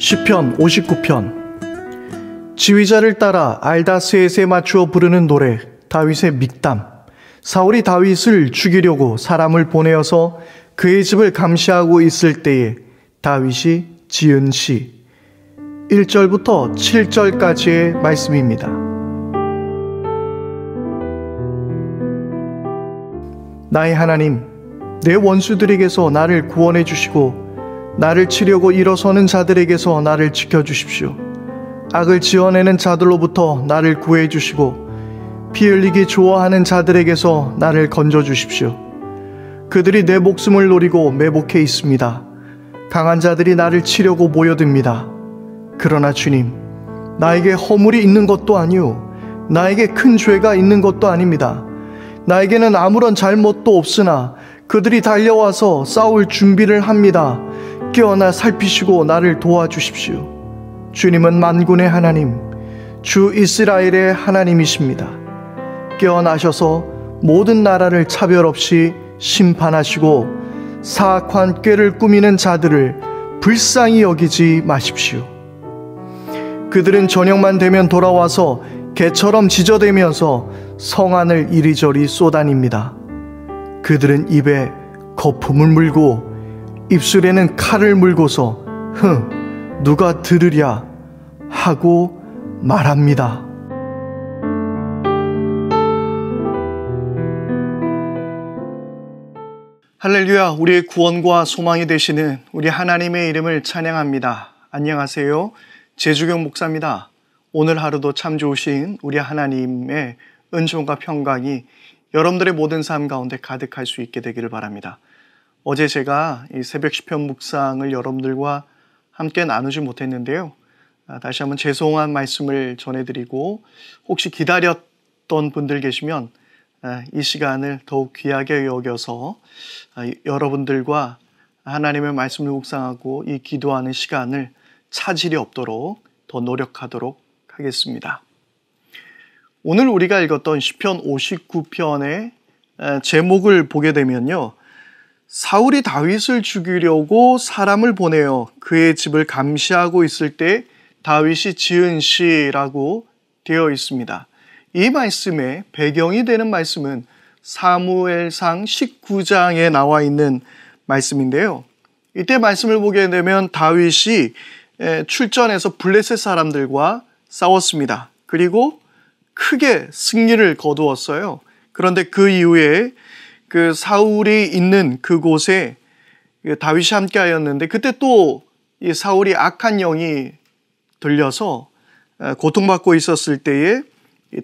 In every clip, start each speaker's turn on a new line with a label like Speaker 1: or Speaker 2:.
Speaker 1: 시편 59편. 지휘자를 따라 알다스에세 맞추어 부르는 노래, 다윗의 믹담. 사울이 다윗을 죽이려고 사람을 보내어서 그의 집을 감시하고 있을 때에 다윗이 지은 시. 1절부터 7절까지의 말씀입니다. 나의 하나님, 내 원수들에게서 나를 구원해 주시고 나를 치려고 일어서는 자들에게서 나를 지켜주십시오. 악을 지어내는 자들로부터 나를 구해 주시고 피 흘리기 좋아하는 자들에게서 나를 건져 주십시오. 그들이 내 목숨을 노리고 매복해 있습니다. 강한 자들이 나를 치려고 모여듭니다. 그러나 주님, 나에게 허물이 있는 것도 아니오, 나에게 큰 죄가 있는 것도 아닙니다. 나에게는 아무런 잘못도 없으나 그들이 달려와서 싸울 준비를 합니다. 깨어나 살피시고 나를 도와주십시오. 주님은 만군의 하나님, 주 이스라엘의 하나님이십니다. 깨어나셔서 모든 나라를 차별 없이 심판하시고 사악한 꾀를 꾸미는 자들을 불쌍히 여기지 마십시오. 그들은 저녁만 되면 돌아와서 개처럼 지저대면서 성안을 이리저리 쏘다닙니다. 그들은 입에 거품을 물고 입술에는 칼을 물고서 누가 들으랴 하고 말합니다. 할렐루야. 우리의 구원과 소망이 되시는 우리 하나님의 이름을 찬양합니다. 안녕하세요. 제주경 목사입니다. 오늘 하루도 참 좋으신 우리 하나님의 은총과 평강이 여러분들의 모든 삶 가운데 가득할 수 있게 되기를 바랍니다. 어제 제가 이 새벽 시편 묵상을 여러분들과 함께 나누지 못했는데요. 다시 한번 죄송한 말씀을 전해드리고 혹시 기다렸던 분들 계시면 이 시간을 더욱 귀하게 여겨서 여러분들과 하나님의 말씀을 묵상하고 이 기도하는 시간을 차질이 없도록 더 노력하도록 하겠습니다. 오늘 우리가 읽었던 시편 59편의 제목을 보게 되면요, 사울이 다윗을 죽이려고 사람을 보내어 그의 집을 감시하고 있을 때 다윗이 지은 시라고 되어 있습니다. 이 말씀의 배경이 되는 말씀은 사무엘상 19장에 나와 있는 말씀인데요. 이때 말씀을 보게 되면 다윗이 출전해서 블레셋 사람들과 싸웠습니다. 그리고 크게 승리를 거두었어요. 그런데 그 이후에 그 사울이 있는 그곳에 다윗이 함께 하였는데 그때 또 이 사울이 악한 영이 들려서 고통받고 있었을 때에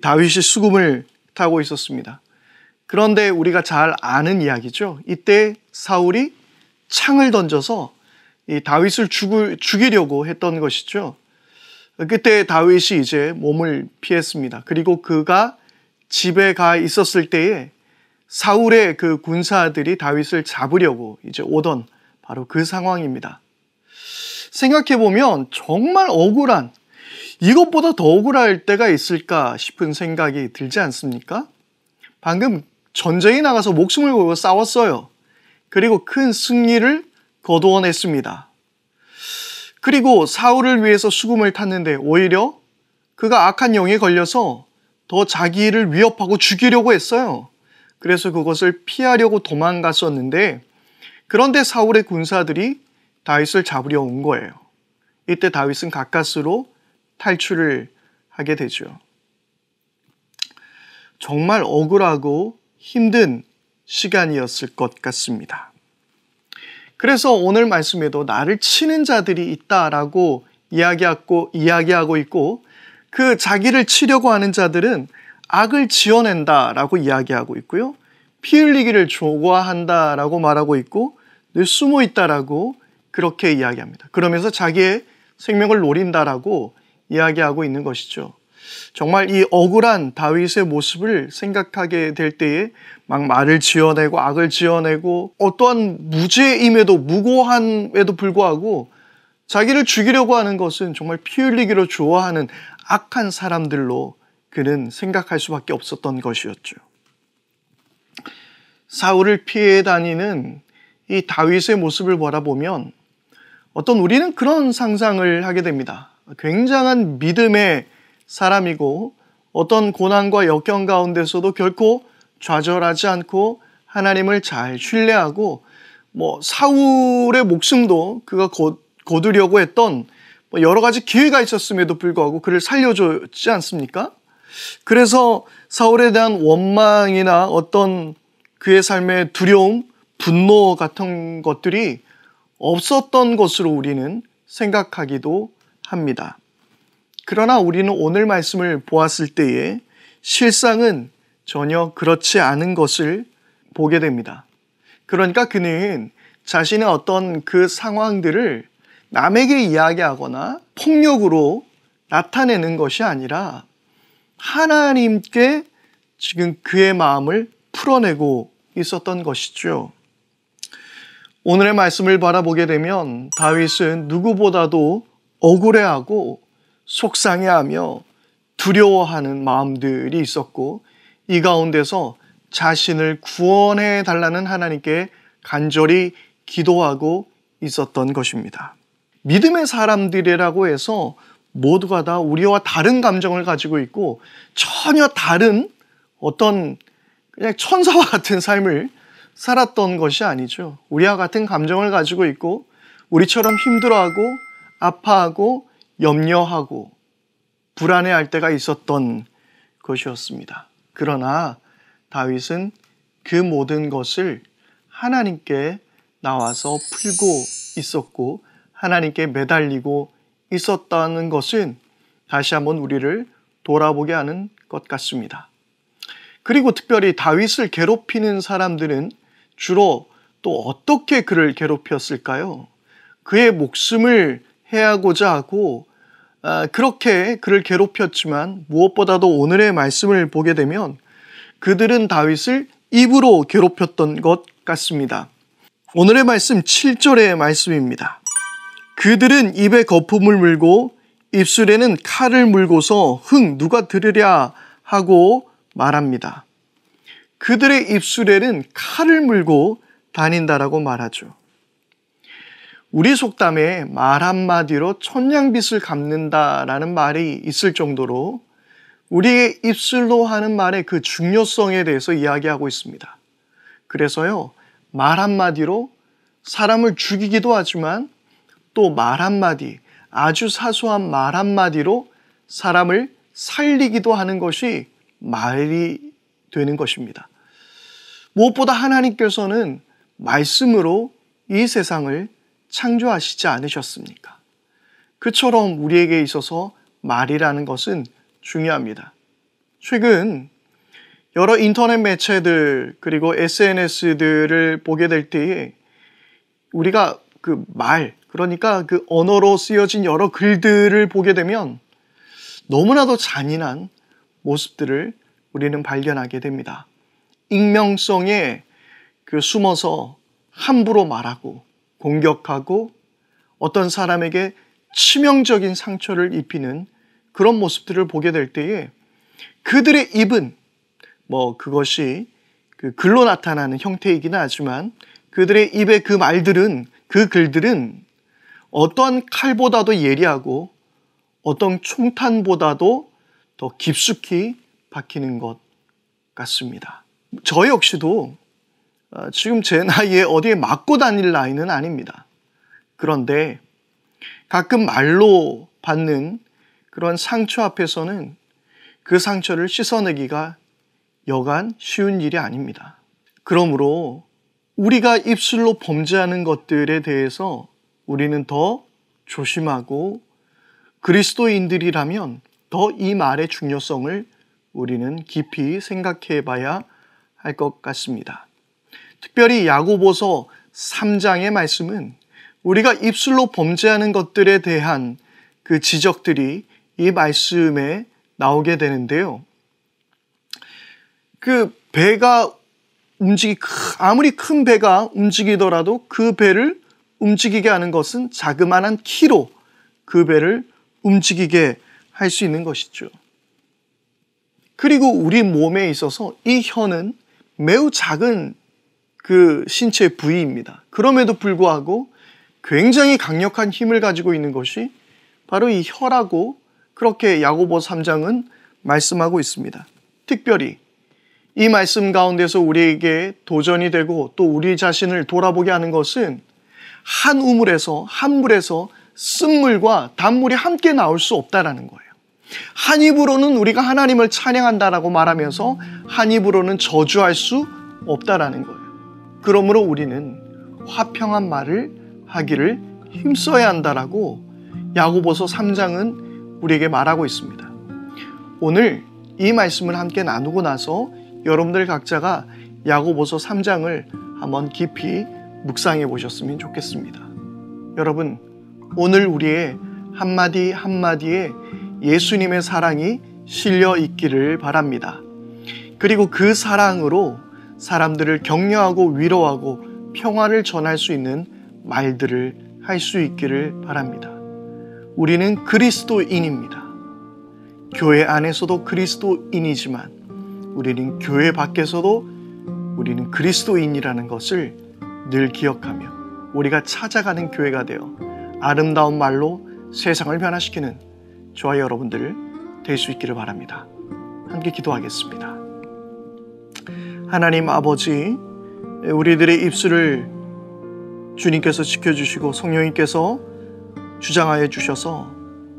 Speaker 1: 다윗이 수금을 타고 있었습니다. 그런데 우리가 잘 아는 이야기죠. 이때 사울이 창을 던져서 이 다윗을 죽이려고 했던 것이죠. 그때 다윗이 이제 몸을 피했습니다. 그리고 그가 집에 가 있었을 때에 사울의 그 군사들이 다윗을 잡으려고 이제 오던 바로 그 상황입니다. 생각해보면 정말 억울한, 이것보다 더 억울할 때가 있을까 싶은 생각이 들지 않습니까? 방금 전쟁에 나가서 목숨을 걸고 싸웠어요. 그리고 큰 승리를 거두어냈습니다. 그리고 사울을 위해서 수금을 탔는데 오히려 그가 악한 영에 걸려서 더 자기를 위협하고 죽이려고 했어요. 그래서 그것을 피하려고 도망갔었는데 그런데 사울의 군사들이 다윗을 잡으려 온 거예요. 이때 다윗은 가까스로 탈출을 하게 되죠. 정말 억울하고 힘든 시간이었을 것 같습니다. 그래서 오늘 말씀에도 나를 치는 자들이 있다라고 이야기하고 있고 그 자기를 치려고 하는 자들은 악을 지어낸다라고 이야기하고 있고요. 피 흘리기를 좋아한다라고 말하고 있고 늘 숨어 있다라고 그렇게 이야기합니다. 그러면서 자기의 생명을 노린다라고 이야기하고 있는 것이죠. 정말 이 억울한 다윗의 모습을 생각하게 될 때에 막 말을 지어내고 악을 지어내고 어떠한 무죄임에도 무고함에도 불구하고 자기를 죽이려고 하는 것은 정말 피 흘리기로 좋아하는 악한 사람들로 그는 생각할 수밖에 없었던 것이었죠. 사울을 피해 다니는 이 다윗의 모습을 바라보면 어떤 우리는 그런 상상을 하게 됩니다. 굉장한 믿음의 사람이고 어떤 고난과 역경 가운데서도 결코 좌절하지 않고 하나님을 잘 신뢰하고 사울의 목숨도 그가 거두려고 했던 여러 가지 기회가 있었음에도 불구하고 그를 살려줬지 않습니까? 그래서 사울에 대한 원망이나 어떤 그의 삶의 두려움, 분노 같은 것들이 없었던 것으로 우리는 생각하기도 합니다. 그러나 우리는 오늘 말씀을 보았을 때에 실상은 전혀 그렇지 않은 것을 보게 됩니다. 그러니까 그는 자신의 어떤 그 상황들을 남에게 이야기하거나 폭력으로 나타내는 것이 아니라 하나님께 지금 그의 마음을 풀어내고 있었던 것이죠. 오늘의 말씀을 바라보게 되면 다윗은 누구보다도 억울해하고 속상해하며 두려워하는 마음들이 있었고 이 가운데서 자신을 구원해 달라는 하나님께 간절히 기도하고 있었던 것입니다. 믿음의 사람들이라고 해서 모두가 다 우리와 다른 감정을 가지고 있고 전혀 다른 어떤 그냥 천사와 같은 삶을 살았던 것이 아니죠. 우리와 같은 감정을 가지고 있고 우리처럼 힘들어하고 아파하고 염려하고 불안해할 때가 있었던 것이었습니다. 그러나 다윗은 그 모든 것을 하나님께 나와서 풀고 있었고 하나님께 매달리고 있었다는 것은 다시 한번 우리를 돌아보게 하는 것 같습니다. 그리고 특별히 다윗을 괴롭히는 사람들은 주로 또 어떻게 그를 괴롭혔을까요? 그의 목숨을 해하고자 하고 그렇게 그를 괴롭혔지만 무엇보다도 오늘의 말씀을 보게 되면 그들은 다윗을 입으로 괴롭혔던 것 같습니다. 오늘의 말씀 7절의 말씀입니다. 그들은 입에 거품을 물고 입술에는 칼을 물고서 흥 누가 들으랴 하고 말합니다. 그들의 입술에는 칼을 물고 다닌다라고 말하죠. 우리 속담에 말 한마디로 천냥빚을 갚는다라는 말이 있을 정도로 우리의 입술로 하는 말의 그 중요성에 대해서 이야기하고 있습니다. 그래서요, 말 한마디로 사람을 죽이기도 하지만 또 말 한마디, 아주 사소한 말 한마디로 사람을 살리기도 하는 것이 말이 되는 것입니다. 무엇보다 하나님께서는 말씀으로 이 세상을 창조하시지 않으셨습니까? 그처럼 우리에게 있어서 말이라는 것은 중요합니다. 최근 여러 인터넷 매체들 그리고 SNS들을 보게 될 때에 우리가 그 말, 그러니까 그 언어로 쓰여진 여러 글들을 보게 되면 너무나도 잔인한 모습들을 우리는 발견하게 됩니다. 익명성에 숨어서 함부로 말하고 공격하고 어떤 사람에게 치명적인 상처를 입히는 그런 모습들을 보게 될 때에 그들의 입은 그것이 글로 나타나는 형태이기는 하지만 그들의 입의 그 말들은 그 글들은 어떠한 칼보다도 예리하고 어떤 총탄보다도 더 깊숙이 박히는 것 같습니다. 저 역시도 지금 제 나이에 어디에 맞고 다닐 나이는 아닙니다. 그런데 가끔 말로 받는 그런 상처 앞에서는 그 상처를 씻어내기가 여간 쉬운 일이 아닙니다. 그러므로 우리가 입술로 범죄하는 것들에 대해서 우리는 더 조심하고 그리스도인들이라면 더 이 말의 중요성을 우리는 깊이 생각해 봐야 할 것 같습니다. 특별히 야고보서 3장의 말씀은 우리가 입술로 범죄하는 것들에 대한 그 지적들이 이 말씀에 나오게 되는데요. 그 배가 아무리 큰 배가 움직이더라도 그 배를 움직이게 하는 것은 자그마한 키로 그 배를 움직이게 할 수 있는 것이죠. 그리고 우리 몸에 있어서 이 혀는 매우 작은 그 신체 부위입니다. 그럼에도 불구하고 굉장히 강력한 힘을 가지고 있는 것이 바로 이 혀라고 그렇게 야고보서 3장은 말씀하고 있습니다. 특별히 이 말씀 가운데서 우리에게 도전이 되고 또 우리 자신을 돌아보게 하는 것은 한 우물에서 한 물에서 쓴물과 단물이 함께 나올 수 없다라는 거예요. 한 입으로는 우리가 하나님을 찬양한다라고 말하면서 한 입으로는 저주할 수 없다라는 거예요. 그러므로 우리는 화평한 말을 하기를 힘써야 한다라고 야고보서 3장은 우리에게 말하고 있습니다. 오늘 이 말씀을 함께 나누고 나서 여러분들 각자가 야고보서 3장을 한번 깊이 묵상해 보셨으면 좋겠습니다. 여러분, 오늘 우리의 한마디 한마디에 예수님의 사랑이 실려 있기를 바랍니다. 그리고 그 사랑으로 사람들을 격려하고 위로하고 평화를 전할 수 있는 말들을 할 수 있기를 바랍니다. 우리는 그리스도인입니다. 교회 안에서도 그리스도인이지만 우리는 교회 밖에서도 우리는 그리스도인이라는 것을 늘 기억하며 우리가 찾아가는 교회가 되어 아름다운 말로 세상을 변화시키는 저와 여러분들 될 수 있기를 바랍니다. 함께 기도하겠습니다. 하나님 아버지, 우리들의 입술을 주님께서 지켜주시고 성령님께서 주장하여 주셔서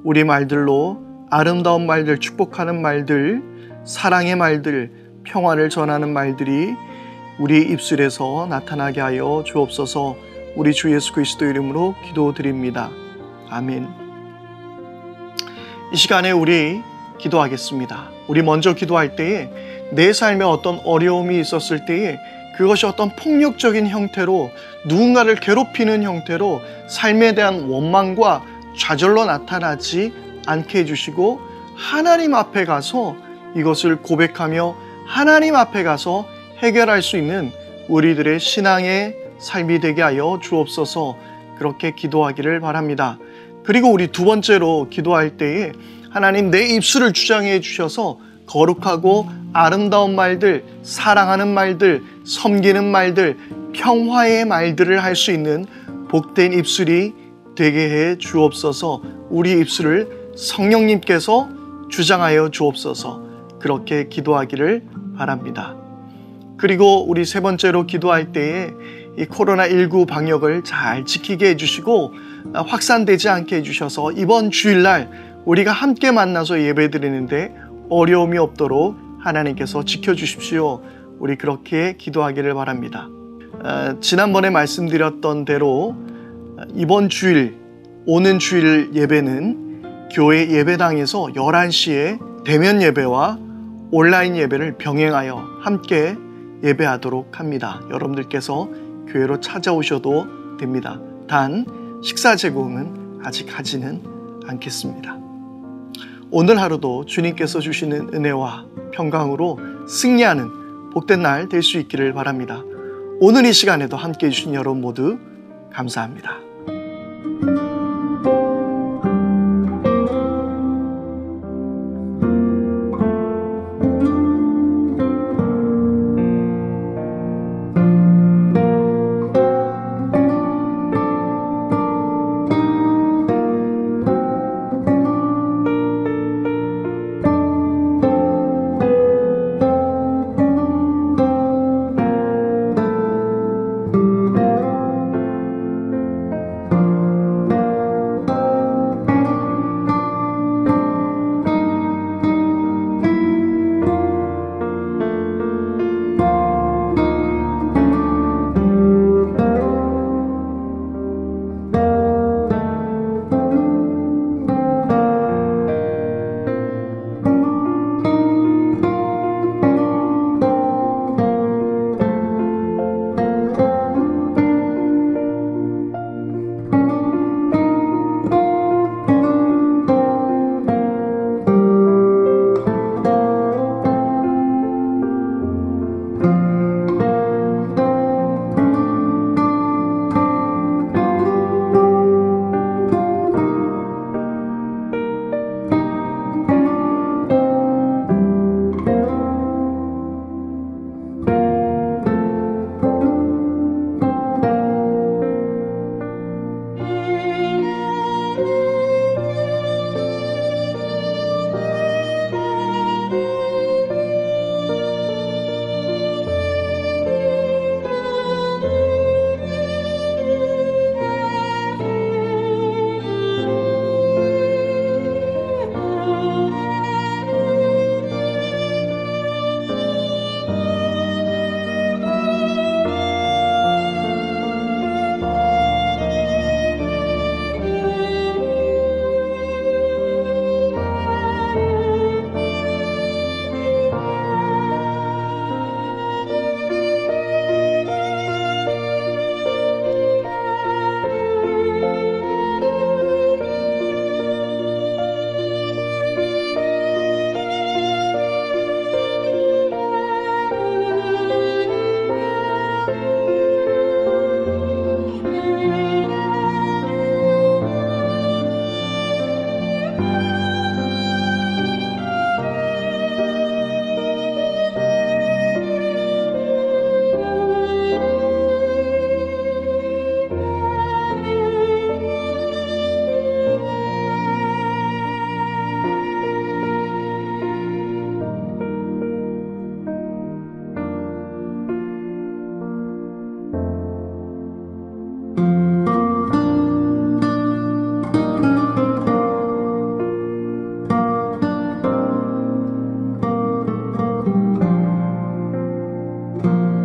Speaker 1: 우리 말들로 아름다운 말들, 축복하는 말들, 사랑의 말들, 평화를 전하는 말들이 우리 입술에서 나타나게 하여 주옵소서. 우리 주 예수 그리스도 이름으로 기도드립니다. 아멘. 이 시간에 우리 기도하겠습니다. 우리 먼저 기도할 때에 내 삶에 어떤 어려움이 있었을 때에 그것이 어떤 폭력적인 형태로 누군가를 괴롭히는 형태로 삶에 대한 원망과 좌절로 나타나지 않게 해주시고 하나님 앞에 가서 이것을 고백하며 하나님 앞에 가서 해결할 수 있는 우리들의 신앙의 삶이 되게 하여 주옵소서. 그렇게 기도하기를 바랍니다. 그리고 우리 두 번째로 기도할 때에 하나님 내 입술을 주장해 주셔서 거룩하고 아름다운 말들, 사랑하는 말들, 섬기는 말들, 평화의 말들을 할 수 있는 복된 입술이 되게 해 주옵소서. 우리 입술을 성령님께서 주장하여 주옵소서. 그렇게 기도하기를 바랍니다. 그리고 우리 세 번째로 기도할 때에 이 코로나19 방역을 잘 지키게 해주시고 확산되지 않게 해주셔서 이번 주일날 우리가 함께 만나서 예배드리는데 어려움이 없도록 하나님께서 지켜주십시오. 우리 그렇게 기도하기를 바랍니다. 지난번에 말씀드렸던 대로 이번 주일, 오는 주일 예배는 교회 예배당에서 11시에 대면 예배와 온라인 예배를 병행하여 함께 예배하도록 합니다. 여러분들께서 교회로 찾아오셔도 됩니다. 단 식사 제공은 아직 하지는 않겠습니다. 오늘 하루도 주님께서 주시는 은혜와 평강으로 승리하는 복된 날 될 수 있기를 바랍니다. 오늘 이 시간에도 함께해 주신 여러분 모두 감사합니다. 주옵소서.